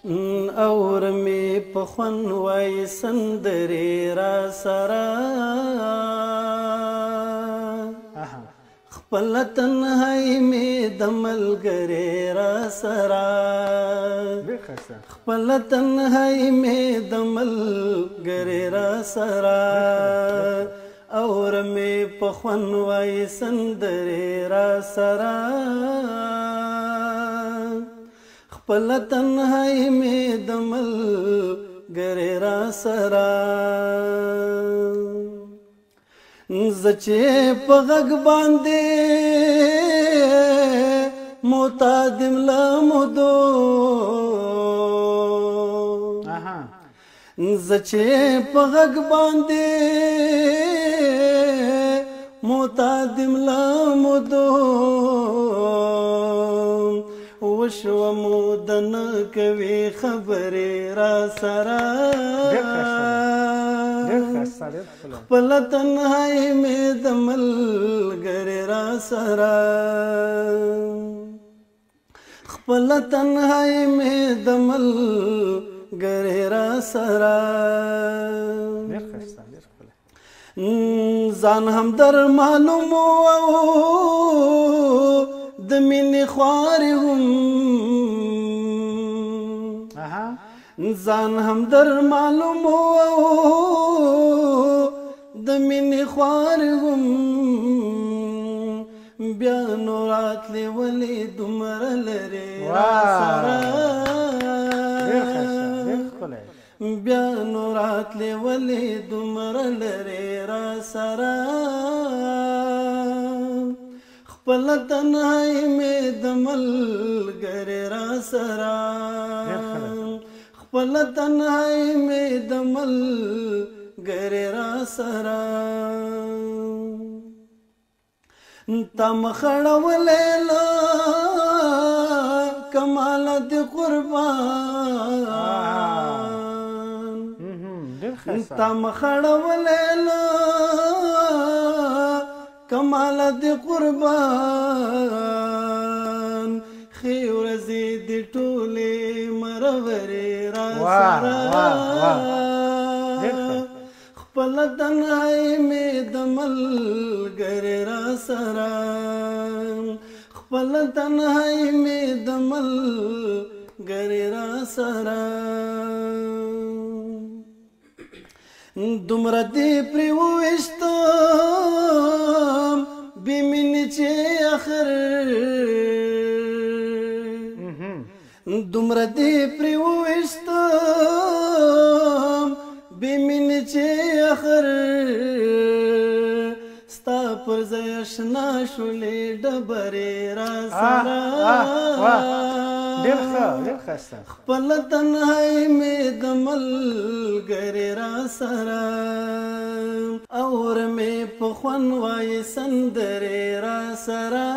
اور می پخون وای سندرې را سره خپل تنهایی می د ملګرې را سره خپل تنهایی می د ملګرې را سره اور می پخون وای سندرې را سره خپل تنهایی می د ملګرې را سره زه چې په غږ باندې معتاد یم له مودو زه چې په غږ باندې معتاد یم له مودو وشوه موده نه کوي خبرې را سره خپل تنهایی مې د ملګرې را سره خپل تنهایی مې د ملګرې را سره ځان هم در معلوم د مینې خوارې هم ځان هم در معلوم د مینې خوارې هم بیا نو راتلې ولې دومره لرې را سره بیا نو راتلې ولې دومره لرې را سره خپل تنهایی مې د ملګرې را سره خپل تنهایی مې د ملګرې را سره تا مخړولې له کمال دې قربان تا مخړولې له کمال دې قربان ښې ورځې دې ټولې مرورې را سره خپل تنهایی مې د ملګرې را سره خپل تنهایی مې د ملګرې را سره دومره دې پرې وویشتم بې مینې چې اخر دومره دې پرې وویشتم بې مینې چې اخر ستا پر ځای اشنا شولې ډبرې را سره خپل تنهایی مې د ملګرې را سره اور مې په خوند وایي سندرې را سره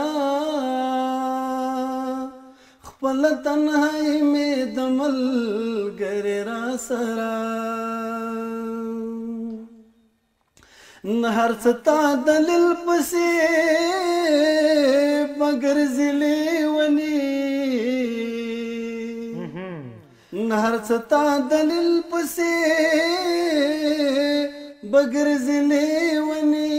خپل تنهایی مې د ملګرې را سره نه هر څه تا دلیل پسې مګر زلې ونی نه هر څه تا دلیل پسې بګر زلې ونی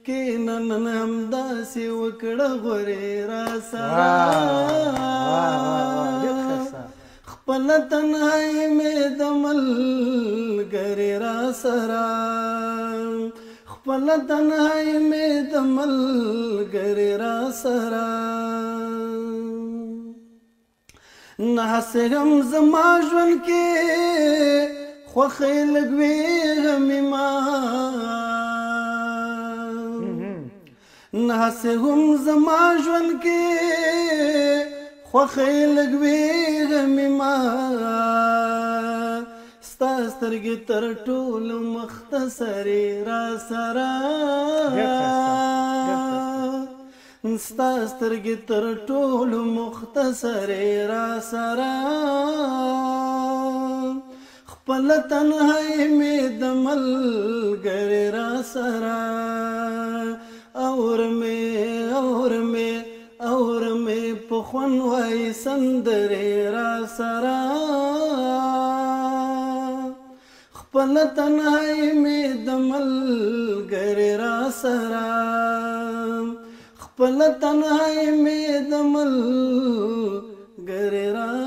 کینه نن همداسې وکړه غورې را سره خپل تنهایی مې د ملګرې را سره خپل تنهایی مې د ملګرې را سره نه هسې هم زما ژوند کې خوښۍ لږ وي غمې ما نه هسې هم زما ژوند کې خوښۍ لږ وي غمې ما ستا سترګې تر ټولو مختصرې را سره ستا سترګې تر ټولو مختصرې را سره خپل تنهایی مې د ملګرې را سره اور مې په خوان وای سندرې را سره خپل تنهایی مې د ملګرې را سره خپل تنهایی مې د ملګرې را